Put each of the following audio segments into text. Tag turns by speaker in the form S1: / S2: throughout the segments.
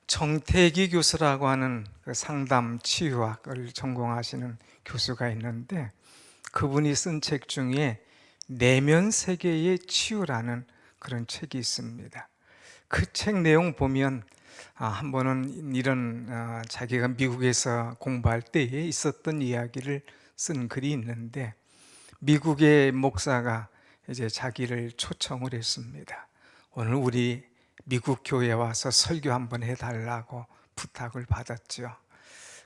S1: 정태기 교수라고 하는 그 상담 치유학을 전공하시는 교수가 있는데, 그분이 쓴 책 중에 내면 세계의 치유라는 그런 책이 있습니다. 그 책 내용 보면 한 번은 이런 자기가 미국에서 공부할 때에 있었던 이야기를 쓴 글이 있는데, 미국의 목사가 이제 자기를 초청을 했습니다. 오늘 우리 미국 교회에 와서 설교 한번 해달라고 부탁을 받았죠.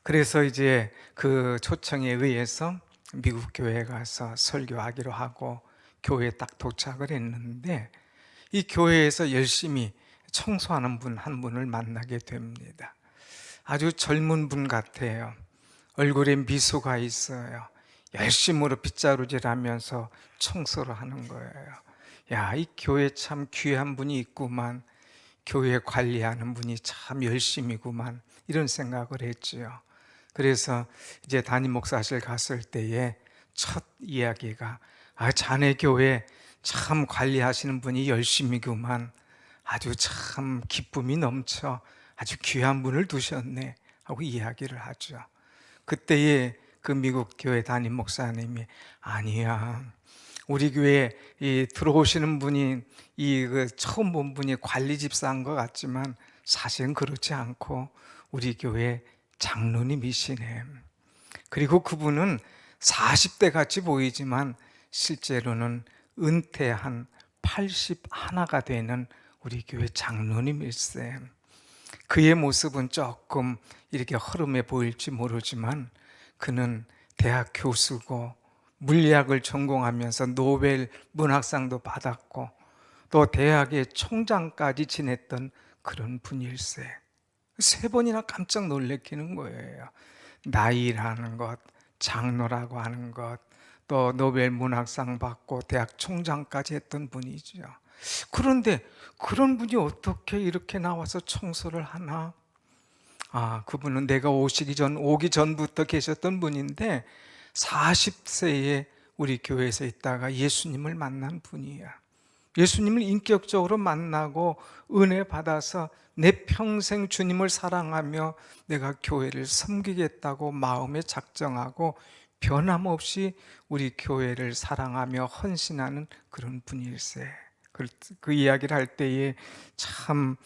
S1: 그래서 이제 그 초청에 의해서 미국 교회에 가서 설교하기로 하고 교회에 딱 도착을 했는데, 이 교회에서 열심히 청소하는 분 한 분을 만나게 됩니다. 아주 젊은 분 같아요. 얼굴에 미소가 있어요. 열심으로 빗자루질하면서 청소를 하는 거예요. 야, 이 교회 참 귀한 분이 있구만. 교회 관리하는 분이 참 열심이구만. 이런 생각을 했지요. 그래서 이제 담임 목사실 갔을 때에 첫 이야기가, 자네 교회 참 관리하시는 분이 열심이구만. 아주 참 기쁨이 넘쳐. 아주 귀한 분을 두셨네 하고 이야기를 하죠. 그때에 그 미국 교회 담임 목사님이, 아니야, 우리 교회에 들어오시는 분이 처음 본 분이 관리 집사인 것 같지만 사실은 그렇지 않고 우리 교회 장로님이시네. 그리고 그분은 40대 같이 보이지만 실제로는 은퇴한 81가 되는 우리 교회 장로님일세. 그의 모습은 조금 이렇게 허름해 보일지 모르지만 그는 대학 교수고 물리학을 전공하면서 노벨 문학상도 받았고 또 대학의 총장까지 지냈던 그런 분일세. 3번이나 깜짝 놀래키는 거예요. 나이라는 것, 장로라고 하는 것, 또 노벨 문학상 받고 대학 총장까지 했던 분이죠. 그런데 그런 분이 어떻게 이렇게 나와서 청소를 하나? 그분은 내가 오기 전부터 계셨던 분인데 40세에 우리 교회에서 있다가 예수님을 만난 분이야. 예수님을 인격적으로 만나고 은혜 받아서 내 평생 주님을 사랑하며 내가 교회를 섬기겠다고 마음에 작정하고 변함없이 우리 교회를 사랑하며 헌신하는 그런 분일세. 그 이야기를 할 때에 참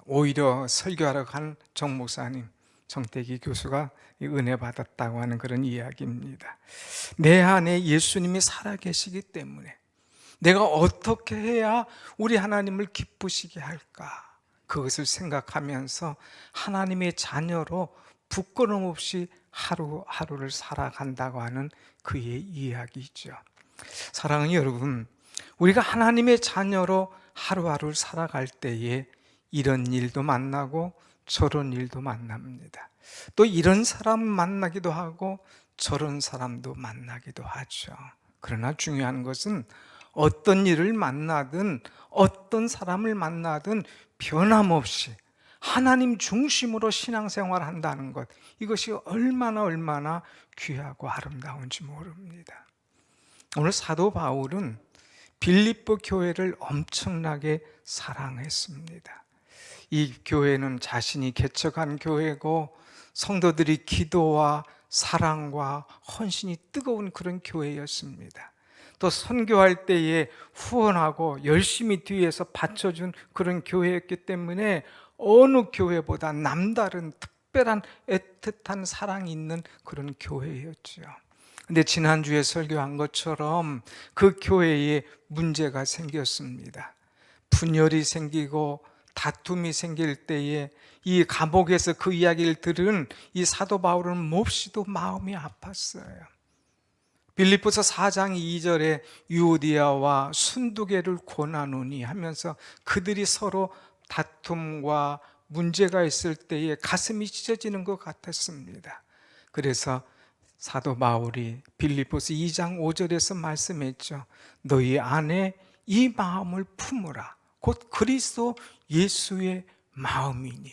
S1: 오히려 설교하러 간 정 목사님, 정태기 교수가 은혜 받았다고 하는 그런 이야기입니다. 내 안에 예수님이 살아계시기 때문에 내가 어떻게 해야 우리 하나님을 기쁘시게 할까? 그것을 생각하면서 하나님의 자녀로 부끄럼 없이 하루하루를 살아간다고 하는 그의 이야기죠. 사랑하는 여러분, 우리가 하나님의 자녀로 하루하루를 살아갈 때에 이런 일도 만나고 저런 일도 만납니다. 또 이런 사람 만나기도 하고 저런 사람도 만나기도 하죠. 그러나 중요한 것은 어떤 일을 만나든 어떤 사람을 만나든 변함없이 하나님 중심으로 신앙생활을 한다는 것, 이것이 얼마나 귀하고 아름다운지 모릅니다. 오늘 사도 바울은 빌립보 교회를 엄청나게 사랑했습니다. 이 교회는 자신이 개척한 교회고 성도들이 기도와 사랑과 헌신이 뜨거운 그런 교회였습니다. 또 선교할 때에 후원하고 열심히 뒤에서 받쳐준 그런 교회였기 때문에 어느 교회보다 남다른 특별한 애틋한 사랑이 있는 그런 교회였죠. 근데 지난주에 설교한 것처럼 그 교회에 문제가 생겼습니다. 분열이 생기고 다툼이 생길 때에 이 감옥에서 그 이야기를 들은 이 사도 바울은 몹시도 마음이 아팠어요. 빌립보서 4장 2절에 유오디아와 순두개를 권하노니 하면서 그들이 서로 다툼과 문제가 있을 때에 가슴이 찢어지는 것 같았습니다. 그래서 사도 바울이 빌립보서 2장 5절에서 말씀했죠. 너희 안에 이 마음을 품으라. 곧 그리스도 예수의 마음이니.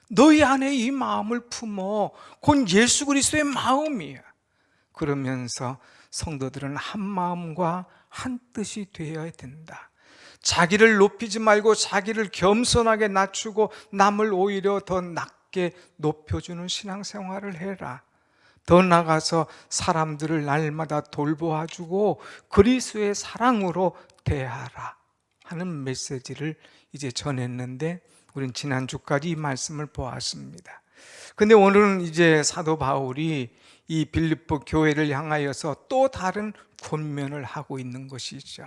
S1: 너희 안에 이 마음을 품어. 곧 예수 그리스도의 마음이야. 그러면서 성도들은 한 마음과 한 뜻이 되어야 된다. 자기를 높이지 말고 자기를 겸손하게 낮추고 남을 오히려 더 낮게 높여주는 신앙생활을 해라. 더 나아가서 사람들을 날마다 돌보아주고 그리스도의 사랑으로 대하라 하는 메시지를 이제 전했는데, 우린 지난주까지 이 말씀을 보았습니다. 근데 오늘은 이제 사도 바울이 이 빌립보 교회를 향하여서 또 다른 권면을 하고 있는 것이죠.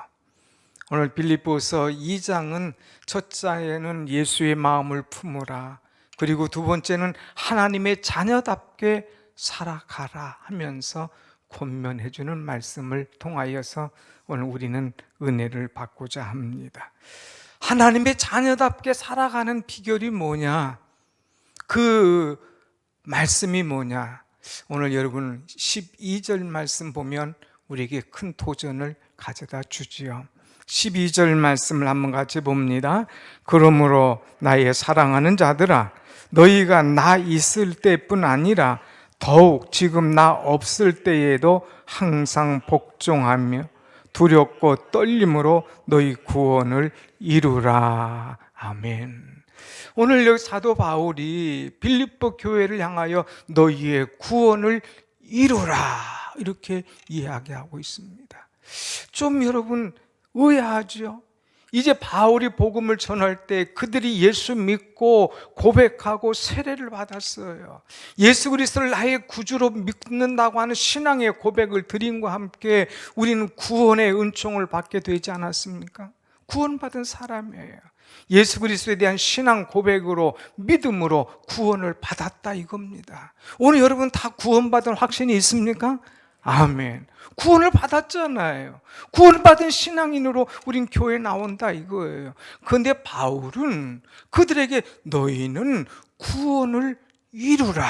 S1: 오늘 빌립보서 2장은 첫 장에는 예수의 마음을 품으라, 그리고 두 번째는 하나님의 자녀답게 살아가라 하면서 권면해 주는 말씀을 통하여서 오늘 우리는 은혜를 받고자 합니다. 하나님의 자녀답게 살아가는 비결이 뭐냐? 그 말씀이 뭐냐? 오늘 여러분 12절 말씀 보면 우리에게 큰 도전을 가져다 주지요. 12절 말씀을 한번 같이 봅니다. 그러므로 나의 사랑하는 자들아, 너희가 나 있을 때뿐 아니라 더욱 지금 나 없을 때에도 항상 복종하며 두렵고 떨림으로 너희 구원을 이루라. 아멘. 오늘 여기 사도 바울이 빌립보 교회를 향하여 너희의 구원을 이루라 이렇게 이야기하고 있습니다. 좀 여러분 의아하죠? 이제 바울이 복음을 전할 때 그들이 예수 믿고 고백하고 세례를 받았어요. 예수 그리스도를 나의 구주로 믿는다고 하는 신앙의 고백을 드림과 함께 우리는 구원의 은총을 받게 되지 않았습니까? 구원받은 사람이에요. 예수 그리스도에 대한 신앙 고백으로 믿음으로 구원을 받았다 이겁니다. 오늘 여러분 다 구원받은 확신이 있습니까? 아멘. 구원을 받았잖아요. 구원받은 신앙인으로 우린 교회에 나온다 이거예요. 그런데 바울은 그들에게 너희는 구원을 이루라,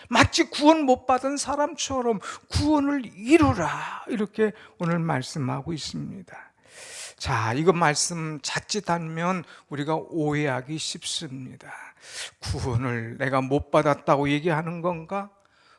S1: 마치 구원 못 받은 사람처럼 구원을 이루라 이렇게 오늘 말씀하고 있습니다. 자, 이거 말씀 자칫하면 우리가 오해하기 쉽습니다. 구원을 내가 못 받았다고 얘기하는 건가?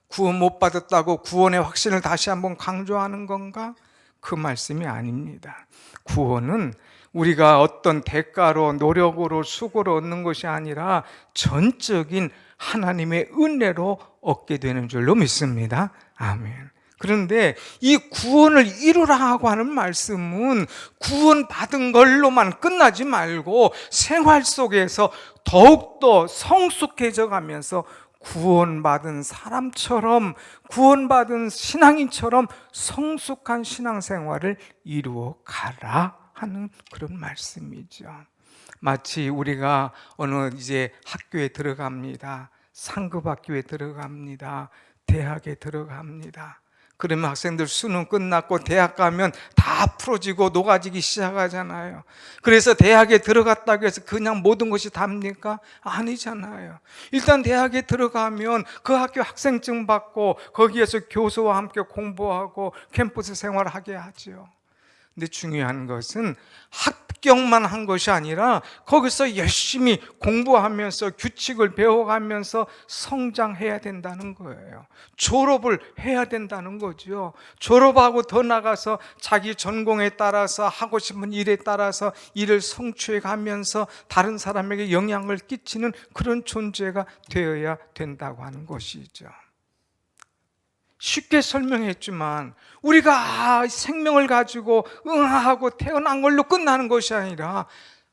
S1: 구원 못 받았다고 구원의 확신을 다시 한번 강조하는 건가? 그 말씀이 아닙니다. 구원은 우리가 어떤 대가로 노력으로 수고로 얻는 것이 아니라 전적인 하나님의 은혜로 얻게 되는 줄로 믿습니다. 아멘. 그런데 이 구원을 이루라 하고 하는 말씀은 구원받은 걸로만 끝나지 말고 생활 속에서 더욱더 성숙해져 가면서 구원받은 사람처럼, 구원받은 신앙인처럼 성숙한 신앙생활을 이루어 가라 하는 그런 말씀이죠. 마치 우리가 어느 이제 학교에 들어갑니다. 상급 학교에 들어갑니다. 대학에 들어갑니다. 그러면 학생들 수능 끝났고 대학 가면 다 풀어지고 녹아지기 시작하잖아요. 그래서 대학에 들어갔다고 해서 그냥 모든 것이 답니까? 아니잖아요. 일단 대학에 들어가면 그 학교 학생증 받고 거기에서 교수와 함께 공부하고 캠퍼스 생활하게 하죠. 근데 중요한 것은 합격만 한 것이 아니라 거기서 열심히 공부하면서 규칙을 배워가면서 성장해야 된다는 거예요. 졸업을 해야 된다는 거죠. 졸업하고 더 나가서 자기 전공에 따라서 하고 싶은 일에 따라서 일을 성취해 가면서 다른 사람에게 영향을 끼치는 그런 존재가 되어야 된다고 하는 것이죠. 쉽게 설명했지만 우리가 생명을 가지고 응하고 태어난 걸로 끝나는 것이 아니라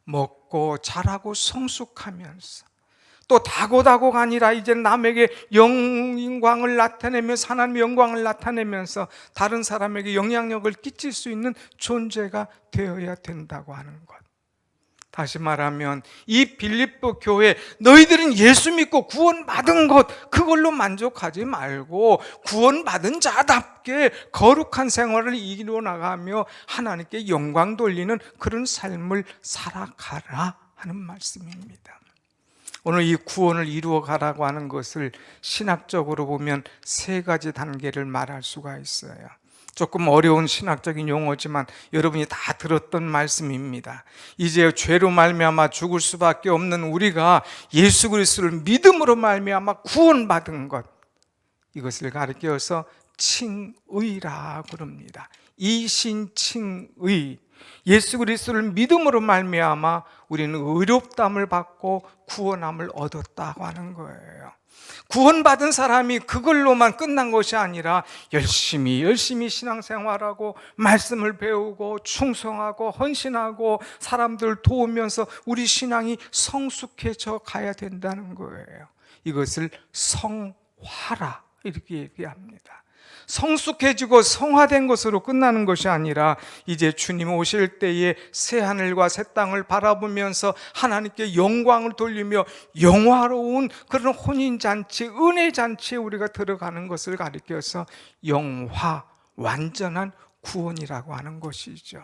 S1: 먹고 자라고 성숙하면서 또 다고다고가 아니라 이제 남에게 영광을 나타내면서 하나님의 영광을 나타내면서 다른 사람에게 영향력을 끼칠 수 있는 존재가 되어야 된다고 하는 것. 다시 말하면 이 빌립보 교회, 너희들은 예수 믿고 구원받은 것 그걸로 만족하지 말고 구원받은 자답게 거룩한 생활을 이루어 나가며 하나님께 영광 돌리는 그런 삶을 살아가라 하는 말씀입니다. 오늘 이 구원을 이루어 가라고 하는 것을 신학적으로 보면 세 가지 단계를 말할 수가 있어요. 조금 어려운 신학적인 용어지만 여러분이 다 들었던 말씀입니다. 이제 죄로 말미암아 죽을 수밖에 없는 우리가 예수 그리스도를 믿음으로 말미암아 구원받은 것, 이것을 가리켜서 칭의라 그럽니다. 이신칭의, 예수 그리스도를 믿음으로 말미암아 우리는 의롭다함을 받고 구원함을 얻었다고 하는 거예요. 구원받은 사람이 그걸로만 끝난 것이 아니라 열심히 신앙생활하고 말씀을 배우고 충성하고 헌신하고 사람들 도우면서 우리 신앙이 성숙해져 가야 된다는 거예요. 이것을 성화라 이렇게 얘기합니다. 성숙해지고 성화된 것으로 끝나는 것이 아니라 이제 주님 오실 때에 새하늘과 새 땅을 바라보면서 하나님께 영광을 돌리며 영화로운 그런 혼인잔치, 은혜잔치에 우리가 들어가는 것을 가리켜서 영화, 완전한 구원이라고 하는 것이죠.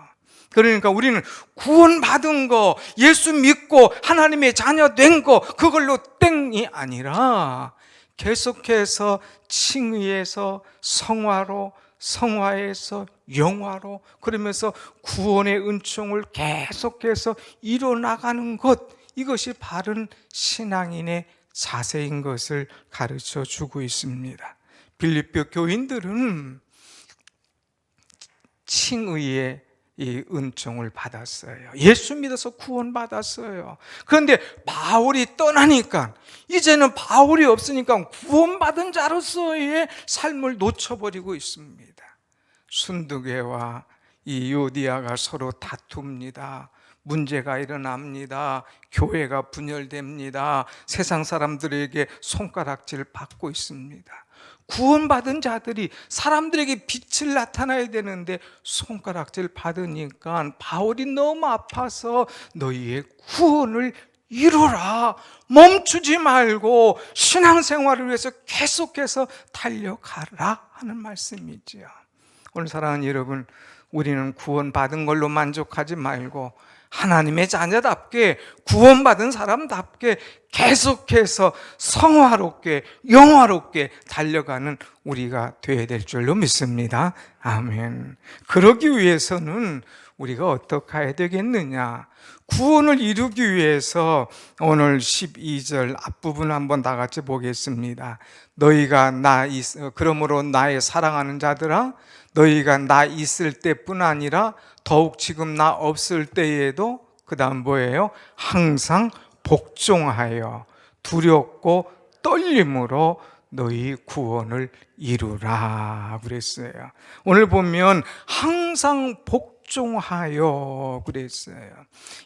S1: 그러니까 우리는 구원받은 거, 예수 믿고 하나님의 자녀 된 거, 그걸로 땡이 아니라 계속해서 칭의에서 성화로, 성화에서 영화로, 그러면서 구원의 은총을 계속해서 이뤄나가는 것, 이것이 바른 신앙인의 자세인 것을 가르쳐 주고 있습니다. 빌립보 교인들은 칭의의 이 은총을 받았어요. 예수 믿어서 구원받았어요. 그런데 바울이 떠나니까, 이제는 바울이 없으니까 구원받은 자로서의 삶을 놓쳐버리고 있습니다. 순두계와 이 요디아가 서로 다툽니다. 문제가 일어납니다. 교회가 분열됩니다. 세상 사람들에게 손가락질 받고 있습니다. 구원받은 자들이 사람들에게 빛을 나타나야 되는데 손가락질 받으니까 바울이 너무 아파서 너희의 구원을 이루라, 멈추지 말고 신앙생활을 위해서 계속해서 달려가라 하는 말씀이지요. 오늘 사랑하는 여러분, 우리는 구원받은 걸로 만족하지 말고 하나님의 자녀답게, 구원받은 사람답게 계속해서 성화롭게, 영화롭게 달려가는 우리가 되어야 될 줄로 믿습니다. 아멘. 그러기 위해서는 우리가 어떻게 해야 되겠느냐? 구원을 이루기 위해서 오늘 12절 앞부분 한번 다 같이 보겠습니다. 너희가 그러므로 나의 사랑하는 자들아, 너희가 나 있을 때뿐 아니라 더욱 지금 나 없을 때에도, 그 다음 뭐예요? 항상 복종하여 두렵고 떨림으로 너희 구원을 이루라 그랬어요. 오늘 보면 항상 복종하여 그랬어요.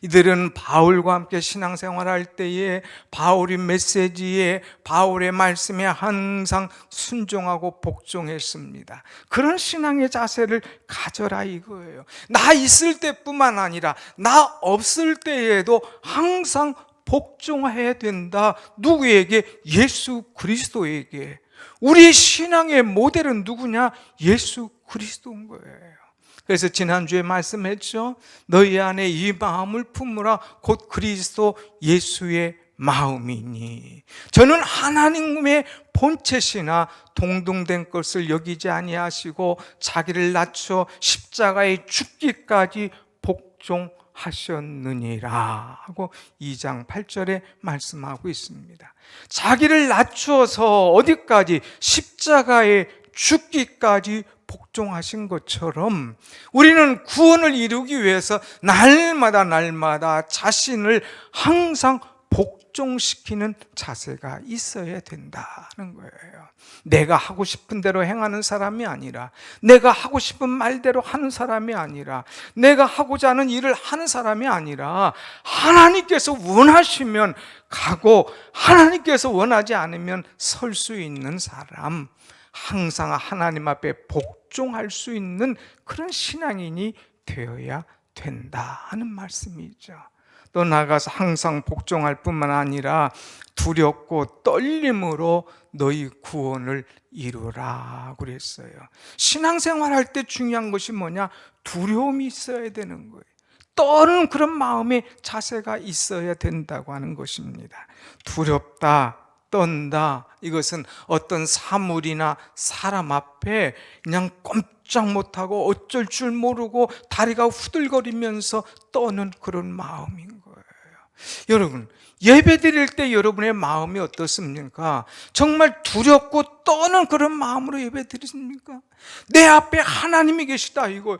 S1: 이들은 바울과 함께 신앙생활할 때에 바울의 메시지에, 바울의 말씀에 항상 순종하고 복종했습니다. 그런 신앙의 자세를 가져라 이거예요. 나 있을 때뿐만 아니라 나 없을 때에도 항상 복종해야 된다. 누구에게? 예수 그리스도에게. 우리 신앙의 모델은 누구냐? 예수 그리스도인 거예요. 그래서 지난주에 말씀했죠. 너희 안에 이 마음을 품으라. 곧 그리스도 예수의 마음이니. 저는 하나님의 본체시나 동등된 것을 여기지 아니하시고 자기를 낮춰 십자가에 죽기까지 복종하셨느니라 하고 2장 8절에 말씀하고 있습니다. 자기를 낮추어서 어디까지? 십자가에 죽기까지 복종하신 것처럼 우리는 구원을 이루기 위해서 날마다 자신을 항상 복종시키는 자세가 있어야 된다는 거예요. 내가 하고 싶은 대로 행하는 사람이 아니라, 내가 하고 싶은 말대로 하는 사람이 아니라, 내가 하고자 하는 일을 하는 사람이 아니라, 하나님께서 원하시면 가고 하나님께서 원하지 않으면 설 수 있는 사람, 항상 하나님 앞에 복종할 수 있는 그런 신앙인이 되어야 된다 하는 말씀이죠. 또 나아가서 항상 복종할 뿐만 아니라 두렵고 떨림으로 너희 구원을 이루라 그랬어요. 신앙생활할 때 중요한 것이 뭐냐? 두려움이 있어야 되는 거예요. 떠는 그런 마음의 자세가 있어야 된다고 하는 것입니다. 두렵다, 떤다. 이것은 어떤 사물이나 사람 앞에 그냥 꼼짝 못하고 어쩔 줄 모르고 다리가 후들거리면서 떠는 그런 마음인 거예요. 여러분, 예배 드릴 때 여러분의 마음이 어떻습니까? 정말 두렵고 떠는 그런 마음으로 예배 드리십니까? 내 앞에 하나님이 계시다 이거.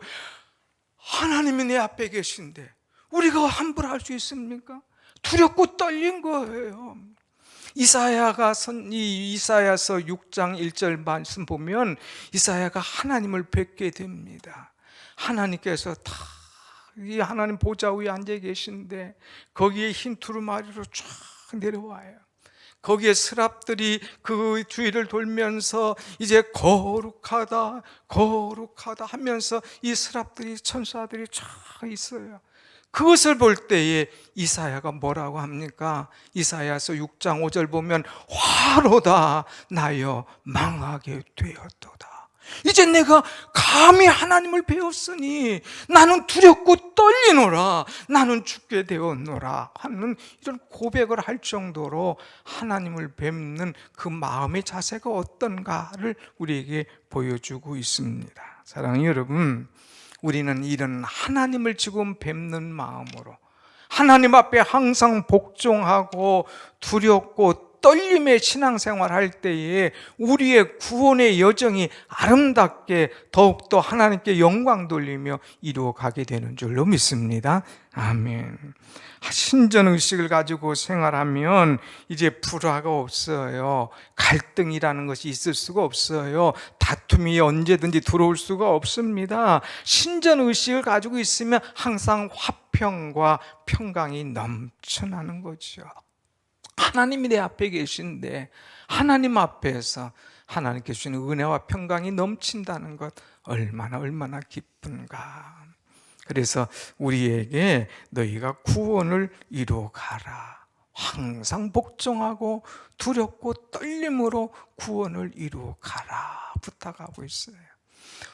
S1: 하나님이 내 앞에 계신데 우리가 함부로 할 수 있습니까? 두렵고 떨린 거예요. 이사야서 6장 1절 말씀 보면 이사야가 하나님을 뵙게 됩니다. 하나님께서 이 하나님 보좌 위에 앉아 계신데 거기에 흰 두루마리로 쫙 내려와요. 거기에 스랍들이 그 주위를 돌면서 이제 거룩하다 거룩하다 하면서 이 스랍들이 천사들이 쫙 있어요. 그것을 볼 때에 이사야가 뭐라고 합니까? 이사야서 6장 5절 보면 화로다 나여 망하게 되었도다. 이제 내가 감히 하나님을 배웠으니 나는 두렵고 떨리노라. 나는 죽게 되었노라 하는 이런 고백을 할 정도로 하나님을 뵙는 그 마음의 자세가 어떤가를 우리에게 보여주고 있습니다. 사랑하는 여러분, 우리는 이런 하나님을 지금 뵙는 마음으로 하나님 앞에 항상 복종하고 두렵고 떨림의 신앙생활 할 때에 우리의 구원의 여정이 아름답게 더욱더 하나님께 영광 돌리며 이루어가게 되는 줄로 믿습니다. 아멘. 신전의식을 가지고 생활하면 이제 불화가 없어요. 갈등이라는 것이 있을 수가 없어요. 다툼이 언제든지 들어올 수가 없습니다. 신전의식을 가지고 있으면 항상 화평과 평강이 넘쳐나는 거죠. 하나님이 내 앞에 계신데 하나님 앞에서 하나님께 주시는 은혜와 평강이 넘친다는 것 얼마나 기쁜가. 그래서 우리에게 너희가 구원을 이루어가라. 항상 복종하고 두렵고 떨림으로 구원을 이루어가라 부탁하고 있어요.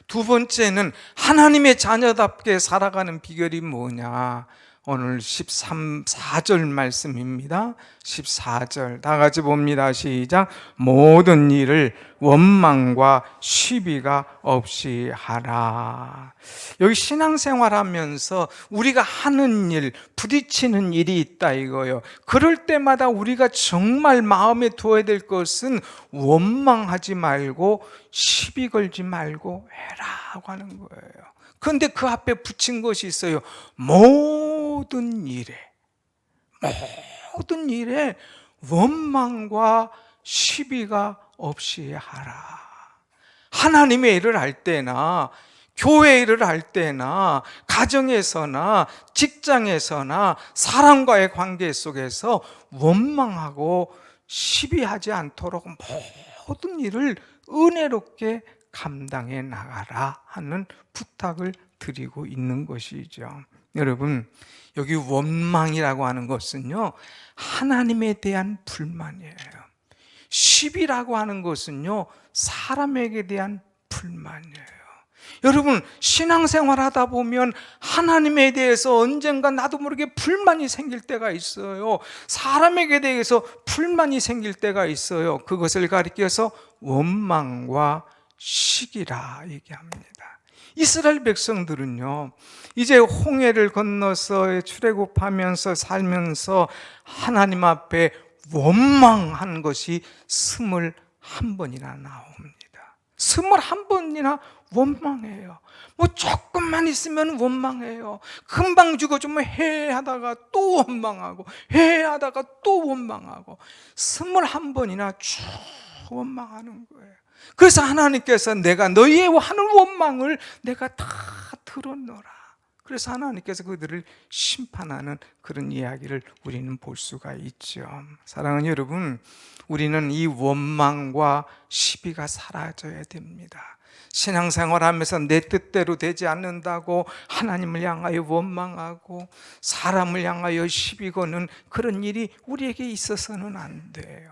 S1: 두 번째는 하나님의 자녀답게 살아가는 비결이 뭐냐? 오늘 4절 말씀입니다. 14절 다 같이 봅니다. 시작. 모든 일을 원망과 시비가 없이 하라. 여기 신앙생활하면서 우리가 하는 일, 부딪히는 일이 있다 이거예요. 그럴 때마다 우리가 정말 마음에 두어야 될 것은 원망하지 말고 시비 걸지 말고 해라고 하는 거예요. 그런데 그 앞에 붙인 것이 있어요. 모든 일에 원망과 시비가 없이 하라. 하나님의 일을 할 때나 교회 일을 할 때나 가정에서나 직장에서나 사람과의 관계 속에서 원망하고 시비하지 않도록 모든 일을 은혜롭게 감당해 나가라 하는 부탁을 드리고 있는 것이죠. 여러분, 여기 원망이라고 하는 것은요, 하나님에 대한 불만이에요. 시비라고 하는 것은요, 사람에게 대한 불만이에요. 여러분, 신앙생활 하다 보면 하나님에 대해서 언젠가 나도 모르게 불만이 생길 때가 있어요. 사람에게 대해서 불만이 생길 때가 있어요. 그것을 가리켜서 원망과 시기라 얘기합니다. 이스라엘 백성들은요, 이제 홍해를 건너서 출애굽하면서 살면서 하나님 앞에 원망한 것이 21번이나 나옵니다. 21번이나 원망해요. 뭐 조금만 있으면 원망해요. 금방 죽어주면 해하다가 또 원망하고 해하다가 또 원망하고 21번이나 쭉 원망하는 거예요. 그래서 하나님께서 내가 너희의 하는 원망을 내가 다 들었노라. 그래서 하나님께서 그들을 심판하는 그런 이야기를 우리는 볼 수가 있죠. 사랑하는 여러분, 우리는 이 원망과 시비가 사라져야 됩니다. 신앙생활하면서 내 뜻대로 되지 않는다고 하나님을 향하여 원망하고 사람을 향하여 시비 거는 그런 일이 우리에게 있어서는 안 돼요.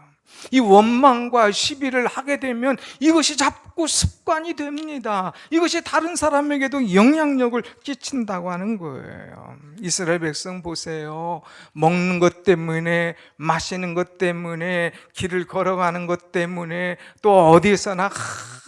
S1: 이 원망과 시비를 하게 되면 이것이 자꾸 습관이 됩니다. 이것이 다른 사람에게도 영향력을 끼친다고 하는 거예요. 이스라엘 백성 보세요. 먹는 것 때문에, 마시는 것 때문에, 길을 걸어가는 것 때문에, 또 어디서나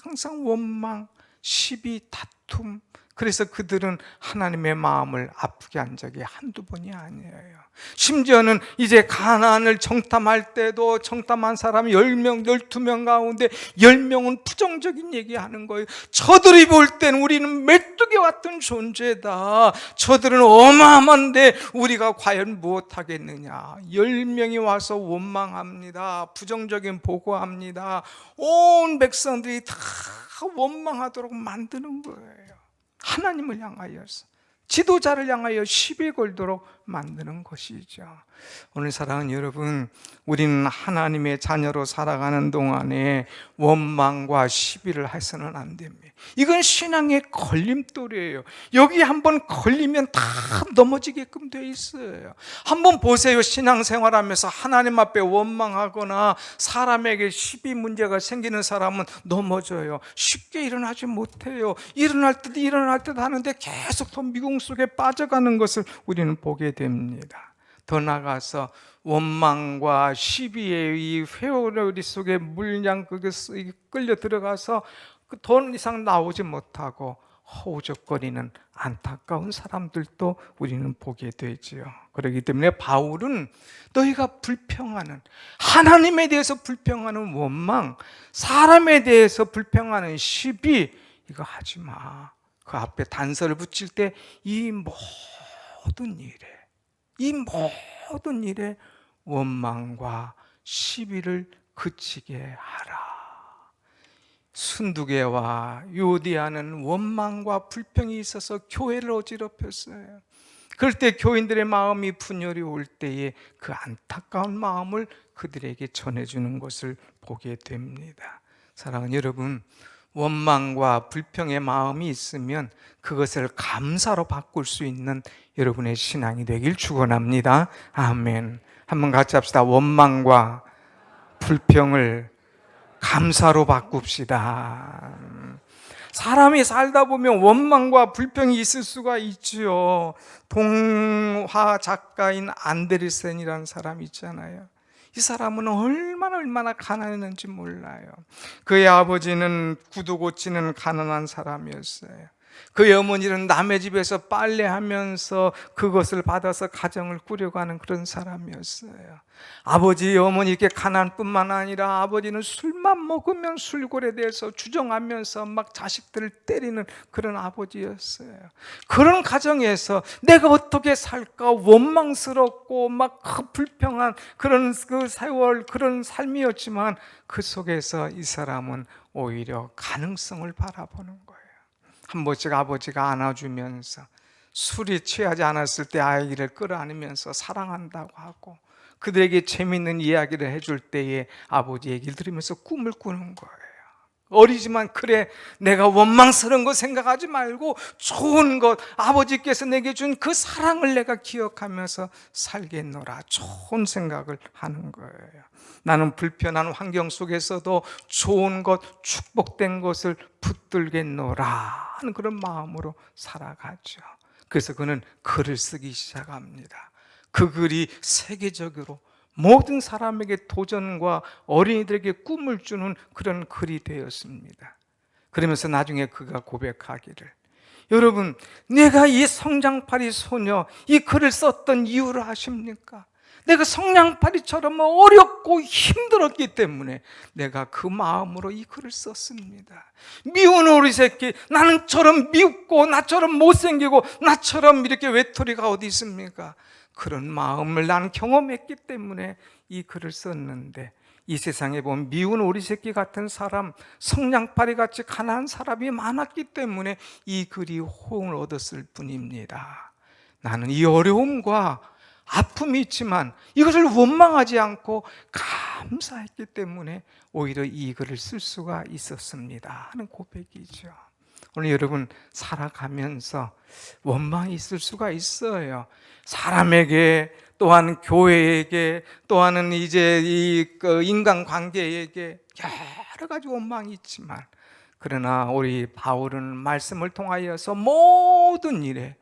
S1: 항상 원망, 시비, 다툼. 그래서 그들은 하나님의 마음을 아프게 한 적이 한두 번이 아니에요. 심지어는 이제 가나안을 정탐할 때도 정탐한 사람이 10명, 12명 가운데 10명은 부정적인 얘기하는 거예요. 저들이 볼 땐 우리는 메뚜기 같은 존재다. 저들은 어마어마한데 우리가 과연 무엇하겠느냐. 10명이 와서 원망합니다. 부정적인 보고합니다. 온 백성들이 다 원망하도록 만드는 거예요. 하나님을 향하여서, 지도자를 향하여 시비 걸도록 만드는 것이죠. 오늘 사랑하는 여러분, 우리는 하나님의 자녀로 살아가는 동안에 원망과 시비를 해서는 안 됩니다. 이건 신앙의 걸림돌이에요. 여기 한번 걸리면 다 넘어지게끔 돼 있어요. 한번 보세요. 신앙생활하면서 하나님 앞에 원망하거나 사람에게 시비 문제가 생기는 사람은 넘어져요. 쉽게 일어나지 못해요. 일어날 듯 하는데 계속 더 미궁 속에 빠져가는 것을 우리는 보게 됩니다. 더 나아가서 원망과 시비의 이 회오리 속에 물량 끌려 들어가서 더 이상 나오지 못하고 허우적거리는 안타까운 사람들도 우리는 보게 되지요. 그렇기 때문에 바울은 너희가 불평하는, 하나님에 대해서 불평하는 원망, 사람에 대해서 불평하는 시비, 이거 하지 마. 그 앞에 단서를 붙일 때 이 모든 일에 원망과 시비를 그치게 하라. 순두개와 요디아는 원망과 불평이 있어서 교회를 어지럽혔어요. 그럴 때 교인들의 마음이 분열이 올 때에 그 안타까운 마음을 그들에게 전해주는 것을 보게 됩니다. 사랑하는 여러분, 원망과 불평의 마음이 있으면 그것을 감사로 바꿀 수 있는 여러분의 신앙이 되길 축원합니다. 아멘. 한번 같이 합시다. 원망과 불평을 감사로 바꿉시다. 사람이 살다 보면 원망과 불평이 있을 수가 있지요. 동화 작가인 안데르센이라는 사람이 있잖아요. 이 사람은 얼마나 가난했는지 몰라요. 그의 아버지는 구두 고치는 가난한 사람이었어요. 그의 어머니는 남의 집에서 빨래하면서 그것을 받아서 가정을 꾸려가는 그런 사람이었어요. 아버지, 어머니께 가난뿐만 아니라 아버지는 술만 먹으면 술골에 대해서 주정하면서 막 자식들을 때리는 그런 아버지였어요. 그런 가정에서 내가 어떻게 살까 원망스럽고 막 불평한 그런 그 세월, 그런 삶이었지만 그 속에서 이 사람은 오히려 가능성을 바라보는 거예요. 한 번씩 아버지가 안아주면서 술이 취하지 않았을 때 아이를 끌어안으면서 사랑한다고 하고 그들에게 재미있는 이야기를 해줄 때에 아버지 얘기를 들으면서 꿈을 꾸는 거예요. 어리지만 그래, 내가 원망스러운 거 생각하지 말고 좋은 것, 아버지께서 내게 준 그 사랑을 내가 기억하면서 살겠노라, 좋은 생각을 하는 거예요. 나는 불편한 환경 속에서도 좋은 것, 축복된 것을 붙들겠노라 하는 그런 마음으로 살아가죠. 그래서 그는 글을 쓰기 시작합니다. 그 글이 세계적으로 모든 사람에게 도전과 어린이들에게 꿈을 주는 그런 글이 되었습니다. 그러면서 나중에 그가 고백하기를, 여러분, 내가 이 성냥팔이 소녀 이 글을 썼던 이유를 아십니까? 내가 성냥팔이처럼 어렵고 힘들었기 때문에 내가 그 마음으로 이 글을 썼습니다. 미운 어리 새끼, 나는 저런 미웃고 나처럼 못생기고 나처럼 이렇게 외톨이가 어디 있습니까? 그런 마음을 난 경험했기 때문에 이 글을 썼는데, 이 세상에 보면 미운 오리 새끼 같은 사람, 성냥팔이 같이 가난한 사람이 많았기 때문에 이 글이 호응을 얻었을 뿐입니다. 나는 이 어려움과 아픔이 있지만 이것을 원망하지 않고 감사했기 때문에 오히려 이 글을 쓸 수가 있었습니다 하는 고백이죠. 오늘 여러분 살아가면서 원망이 있을 수가 있어요. 사람에게, 또한 교회에게, 또한은 이제 인간 관계에게 여러 가지 원망이 있지만, 그러나 우리 바울은 말씀을 통하여서 모든 일에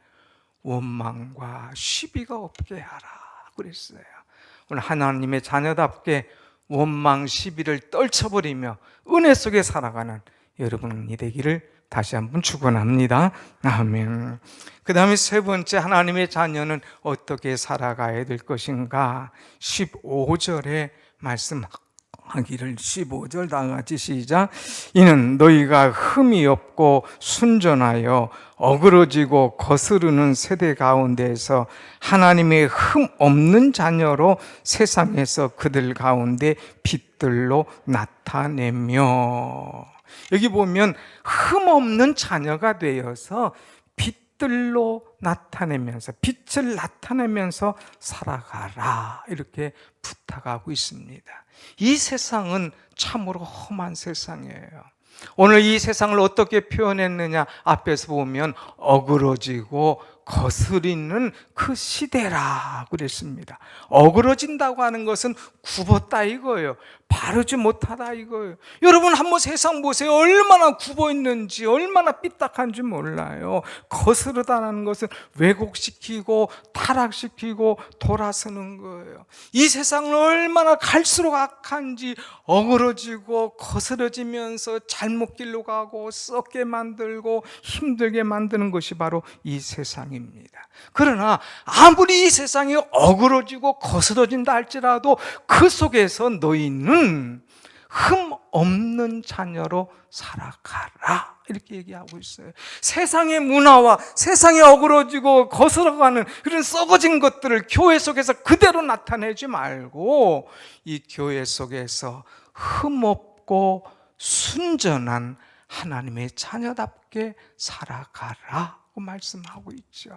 S1: 원망과 시비가 없게 하라 그랬어요. 오늘 하나님의 자녀답게 원망 시비를 떨쳐버리며 은혜 속에 살아가는 여러분이 되기를 다시 한번 축원합니다. 아멘. 그 다음에 세 번째, 하나님의 자녀는 어떻게 살아가야 될 것인가? 15절에 말씀하기를, 15절 다 같이 시작. 이는 너희가 흠이 없고 순전하여 어그러지고 거스르는 세대 가운데에서 하나님의 흠 없는 자녀로 세상에서 그들 가운데 빛들로 나타내며, 여기 보면 흠 없는 자녀가 되어서 빛들로 나타내면서, 빛을 나타내면서 살아가라, 이렇게 부탁하고 있습니다. 이 세상은 참으로 험한 세상이에요. 오늘 이 세상을 어떻게 표현했느냐, 앞에서 보면 어그러지고 거스리는 그 시대라 그랬습니다. 어그러진다고 하는 것은 굽었다 이거예요. 바르지 못하다 이거예요. 여러분 한번 세상 보세요. 얼마나 굽어 있는지, 얼마나 삐딱한지 몰라요. 거스르다는 것은 왜곡시키고 타락시키고 돌아서는 거예요. 이 세상은 얼마나 갈수록 악한지, 어그러지고 거스러지면서 잘못 길로 가고 썩게 만들고 힘들게 만드는 것이 바로 이 세상입니다. 그러나 아무리 이 세상이 어그러지고 거스러진다 할지라도 그 속에서 너희는 흠 없는 자녀로 살아가라, 이렇게 얘기하고 있어요. 세상의 문화와 세상에 어그러지고 거스러가는 그런 썩어진 것들을 교회 속에서 그대로 나타내지 말고 이 교회 속에서 흠 없고 순전한 하나님의 자녀답게 살아가라 말씀하고 있죠.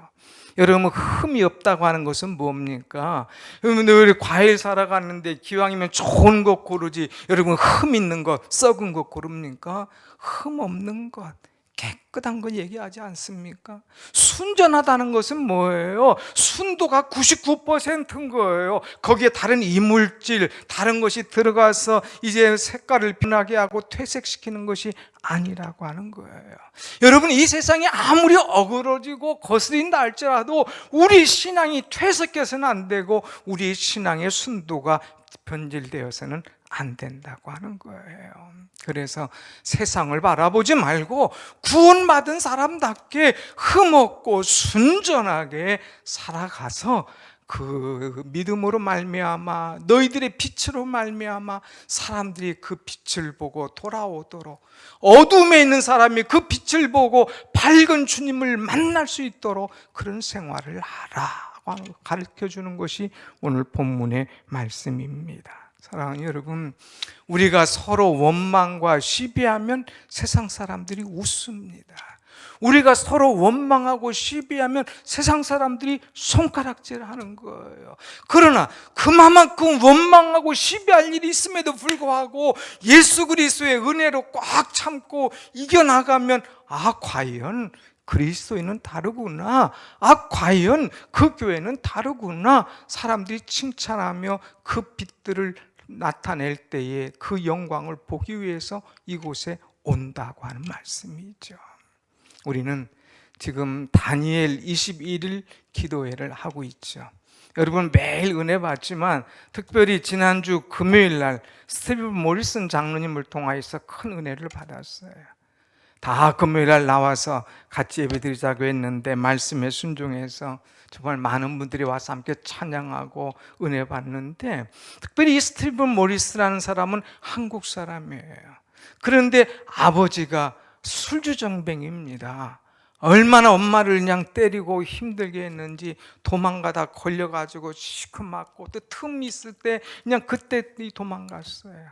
S1: 여러분, 흠이 없다고 하는 것은 뭡니까? 여러분, 늘 과일 사러 갔는데 기왕이면 좋은 것 고르지, 여러분 흠 있는 것, 썩은 것 고릅니까? 흠 없는 것, 깨끗한 거 얘기하지 않습니까? 순전하다는 것은 뭐예요? 순도가 99%인 거예요. 거기에 다른 이물질, 다른 것이 들어가서 이제 색깔을 변하게 하고 퇴색시키는 것이 아니라고 하는 거예요. 여러분, 이 세상이 아무리 어그러지고 거스린다 할지라도 우리 신앙이 퇴색해서는 안 되고 우리 신앙의 순도가 변질되어서는 안 된다고 하는 거예요. 그래서 세상을 바라보지 말고 구원받은 사람답게 흠없고 순전하게 살아가서 그 믿음으로 말미암아, 너희들의 빛으로 말미암아 사람들이 그 빛을 보고 돌아오도록, 어둠에 있는 사람이 그 빛을 보고 밝은 주님을 만날 수 있도록 그런 생활을 하라 가르쳐주는 것이 오늘 본문의 말씀입니다. 사랑하는 여러분, 우리가 서로 원망과 시비하면 세상 사람들이 웃습니다. 우리가 서로 원망하고 시비하면 세상 사람들이 손가락질하는 거예요. 그러나 그만큼 원망하고 시비할 일이 있음에도 불구하고 예수 그리스도의 은혜로 꽉 참고 이겨나가면, 아, 과연 그리스도인은 다르구나, 아, 과연 그 교회는 다르구나, 사람들이 칭찬하며 그 빛들을 나타낼 때에 그 영광을 보기 위해서 이곳에 온다고 하는 말씀이죠. 우리는 지금 다니엘 21일 기도회를 하고 있죠. 여러분 매일 은혜 받지만 특별히 지난주 금요일 날 스티븐 모리슨 장로님을 통하여서 큰 은혜를 받았어요. 다 금요일 날 나와서 같이 예배드리자고 했는데 말씀에 순종해서 정말 많은 분들이 와서 함께 찬양하고 은혜 받는데, 특별히 이 스티븐 모리스라는 사람은 한국 사람이에요. 그런데 아버지가 술주정뱅입니다. 얼마나 엄마를 그냥 때리고 힘들게 했는지 도망가다 걸려가지고 시커 맞고 또 틈이 있을 때 그냥 그때 도망갔어요.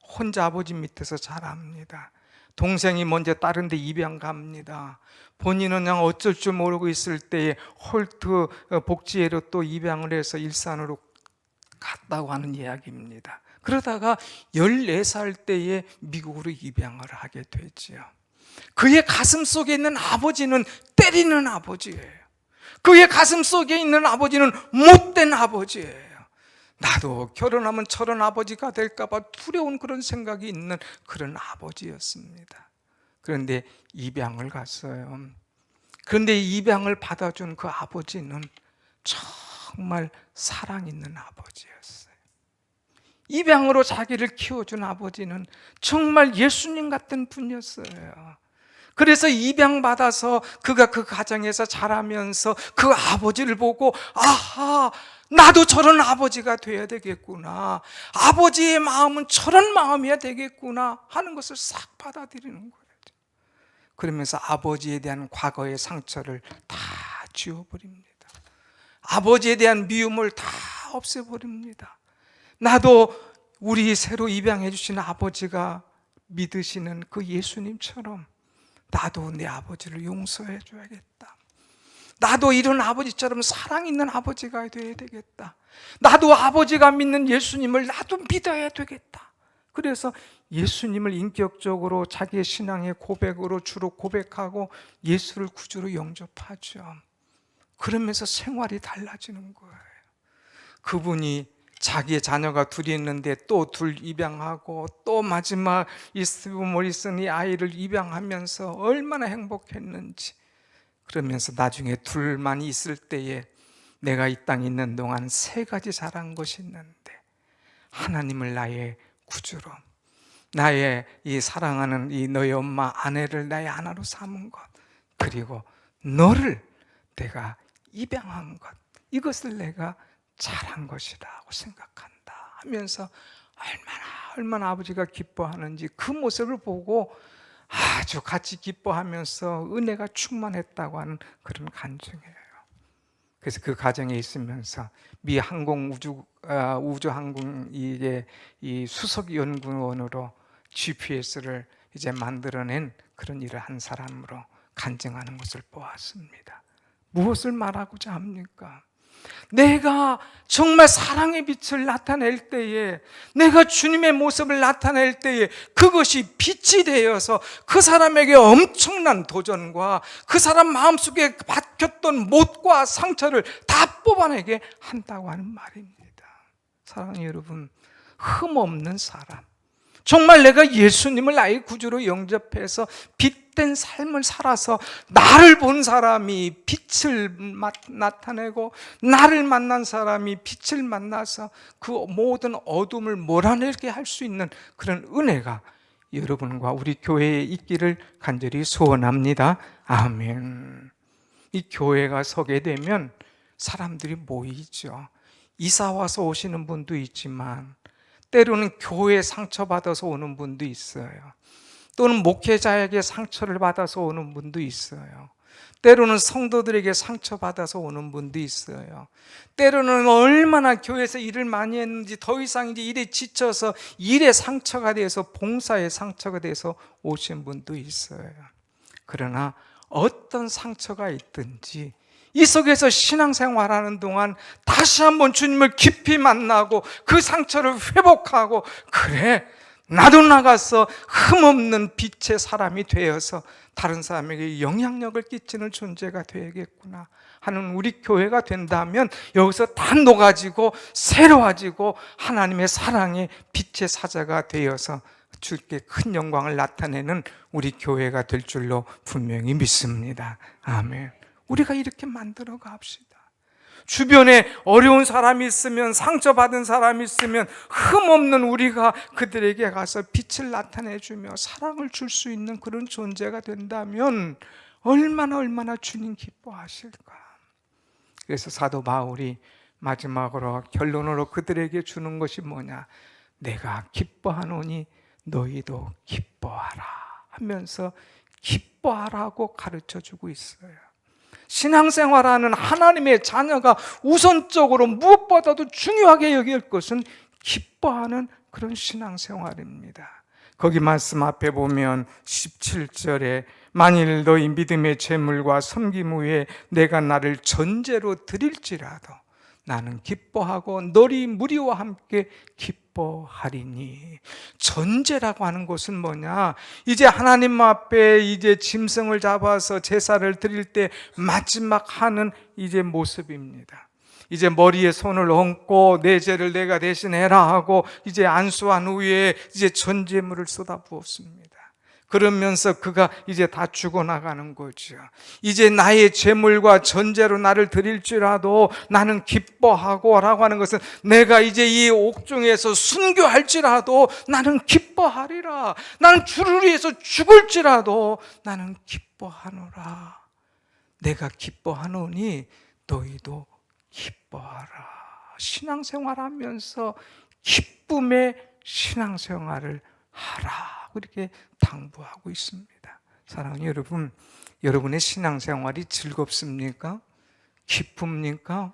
S1: 혼자 아버지 밑에서 자랍니다. 동생이 먼저 다른 데 입양 갑니다. 본인은 그냥 어쩔 줄 모르고 있을 때에 홀트 복지회로 또 입양을 해서 일산으로 갔다고 하는 이야기입니다. 그러다가 14살 때에 미국으로 입양을 하게 되지요. 그의 가슴 속에 있는 아버지는 때리는 아버지예요. 그의 가슴 속에 있는 아버지는 못된 아버지예요. 나도 결혼하면 저런 아버지가 될까 봐 두려운 그런 생각이 있는 그런 아버지였습니다. 그런데 입양을 갔어요. 그런데 입양을 받아준 그 아버지는 정말 사랑 있는 아버지였어요. 입양으로 자기를 키워준 아버지는 정말 예수님 같은 분이었어요. 그래서 입양받아서 그가 그 가정에서 자라면서 그 아버지를 보고 아하, 나도 저런 아버지가 돼야 되겠구나, 아버지의 마음은 저런 마음이어야 되겠구나 하는 것을 싹 받아들이는 거예요. 그러면서 아버지에 대한 과거의 상처를 다 지워버립니다. 아버지에 대한 미움을 다 없애버립니다. 나도 우리 새로 입양해 주신 아버지가 믿으시는 그 예수님처럼 나도 내 아버지를 용서해 줘야겠다. 나도 이런 아버지처럼 사랑 있는 아버지가 되어야 되겠다. 나도 아버지가 믿는 예수님을 나도 믿어야 되겠다. 그래서 예수님을 인격적으로 자기의 신앙의 고백으로 주로 고백하고 예수를 구주로 영접하죠. 그러면서 생활이 달라지는 거예요. 그분이 자기의 자녀가 둘이 있는데 또 둘 입양하고 또 마지막 이 스티브 모리슨이 아이를 입양하면서 얼마나 행복했는지, 그러면서 나중에 둘만 있을 때에 내가 이 땅에 있는 동안 세 가지 잘한 것이 있는데, 하나님을 나의 구주로, 나의 이 사랑하는 이 너희 엄마 아내를 나의 하나로 삼은 것, 그리고 너를 내가 입양한 것, 이것을 내가 잘한 것이라고 생각한다 하면서 얼마나 아버지가 기뻐하는지 그 모습을 보고 아주 같이 기뻐하면서 은혜가 충만했다고 하는 그런 간증이에요. 그래서 그 가정에 있으면서 미 항공 우주항공 이 수석 연구원으로 GPS를 이제 만들어낸 그런 일을 한 사람으로 간증하는 것을 보았습니다. 무엇을 말하고자 합니까? 내가 정말 사랑의 빛을 나타낼 때에, 내가 주님의 모습을 나타낼 때에 그것이 빛이 되어서 그 사람에게 엄청난 도전과 그 사람 마음속에 박혔던 못과 상처를 다 뽑아내게 한다고 하는 말입니다. 사랑하는 여러분, 흠없는 사람, 정말 내가 예수님을 나의 구주로 영접해서 빛된 삶을 살아서 나를 본 사람이 빛을 나타내고, 나를 만난 사람이 빛을 만나서 그 모든 어둠을 몰아내게 할 수 있는 그런 은혜가 여러분과 우리 교회에 있기를 간절히 소원합니다. 아멘. 이 교회가 서게 되면 사람들이 모이죠. 이사 와서 오시는 분도 있지만 때로는 교회에 상처받아서 오는 분도 있어요. 또는 목회자에게 상처를 받아서 오는 분도 있어요. 때로는 성도들에게 상처받아서 오는 분도 있어요. 때로는 얼마나 교회에서 일을 많이 했는지 더 이상 이제 일에 지쳐서 일에 상처가 돼서, 봉사에 상처가 돼서 오신 분도 있어요. 그러나 어떤 상처가 있든지 이 속에서 신앙생활하는 동안 다시 한번 주님을 깊이 만나고 그 상처를 회복하고, 그래, 나도 나가서 흠없는 빛의 사람이 되어서 다른 사람에게 영향력을 끼치는 존재가 되야겠구나 하는 우리 교회가 된다면, 여기서 다 녹아지고 새로워지고 하나님의 사랑의 빛의 사자가 되어서 주께 큰 영광을 나타내는 우리 교회가 될 줄로 분명히 믿습니다. 아멘. 우리가 이렇게 만들어 갑시다. 주변에 어려운 사람이 있으면, 상처받은 사람이 있으면 흠없는 우리가 그들에게 가서 빛을 나타내주며 사랑을 줄 수 있는 그런 존재가 된다면 얼마나 주님 기뻐하실까. 그래서 사도 바울이 마지막으로 결론으로 그들에게 주는 것이 뭐냐, 내가 기뻐하노니 너희도 기뻐하라 하면서 기뻐하라고 가르쳐주고 있어요. 신앙생활하는 하나님의 자녀가 우선적으로 무엇보다도 중요하게 여길 것은 기뻐하는 그런 신앙생활입니다. 거기 말씀 앞에 보면 17절에 만일 너희 믿음의 재물과 섬김 후에 내가 나를 전제로 드릴지라도, 나는 기뻐하고 너희 무리와 함께 기뻐하리니. 전제라고 하는 것은 뭐냐? 이제 하나님 앞에 이제 짐승을 잡아서 제사를 드릴 때 마지막 하는 이제 모습입니다. 이제 머리에 손을 얹고 내 죄를 내가 대신해라 하고 이제 안수한 후에 이제 전제물을 쏟아 부었습니다. 그러면서 그가 이제 다 죽어나가는 거죠. 이제 나의 제물과 전제로 나를 드릴지라도 나는 기뻐하고 라고 하는 것은 내가 이제 이 옥중에서 순교할지라도 나는 기뻐하리라. 나는 주를 위해서 죽을지라도 나는 기뻐하노라. 내가 기뻐하노니 너희도 기뻐하라. 신앙생활하면서 기쁨의 신앙생활을 하라. 이렇게 당부하고 있습니다. 사랑하는 여러분, 여러분의 신앙생활이 즐겁습니까? 기쁩니까?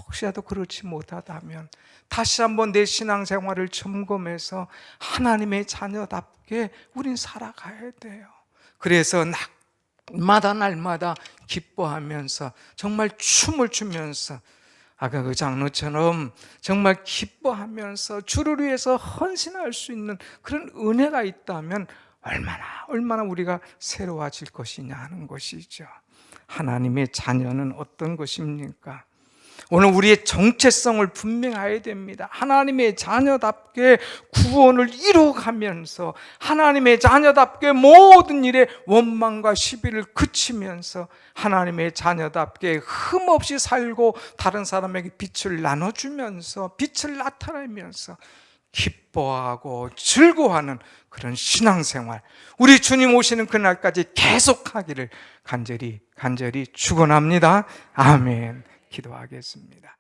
S1: 혹시라도 그렇지 못하다면 다시 한번 내 신앙생활을 점검해서 하나님의 자녀답게 우린 살아가야 돼요. 그래서 날마다 기뻐하면서 정말 춤을 추면서 아까 그 장로처럼 정말 기뻐하면서 주를 위해서 헌신할 수 있는 그런 은혜가 있다면 얼마나 우리가 새로워질 것이냐 하는 것이죠. 하나님의 자녀는 어떤 것입니까? 오늘 우리의 정체성을 분명해야 됩니다. 하나님의 자녀답게 구원을 이루어가면서 하나님의 자녀답게 모든 일에 원망과 시비를 그치면서 하나님의 자녀답게 흠없이 살고 다른 사람에게 빛을 나눠주면서 빛을 나타내면서 기뻐하고 즐거워하는 그런 신앙생활, 우리 주님 오시는 그날까지 계속하기를 간절히 축원합니다. 아멘. 기도하겠습니다.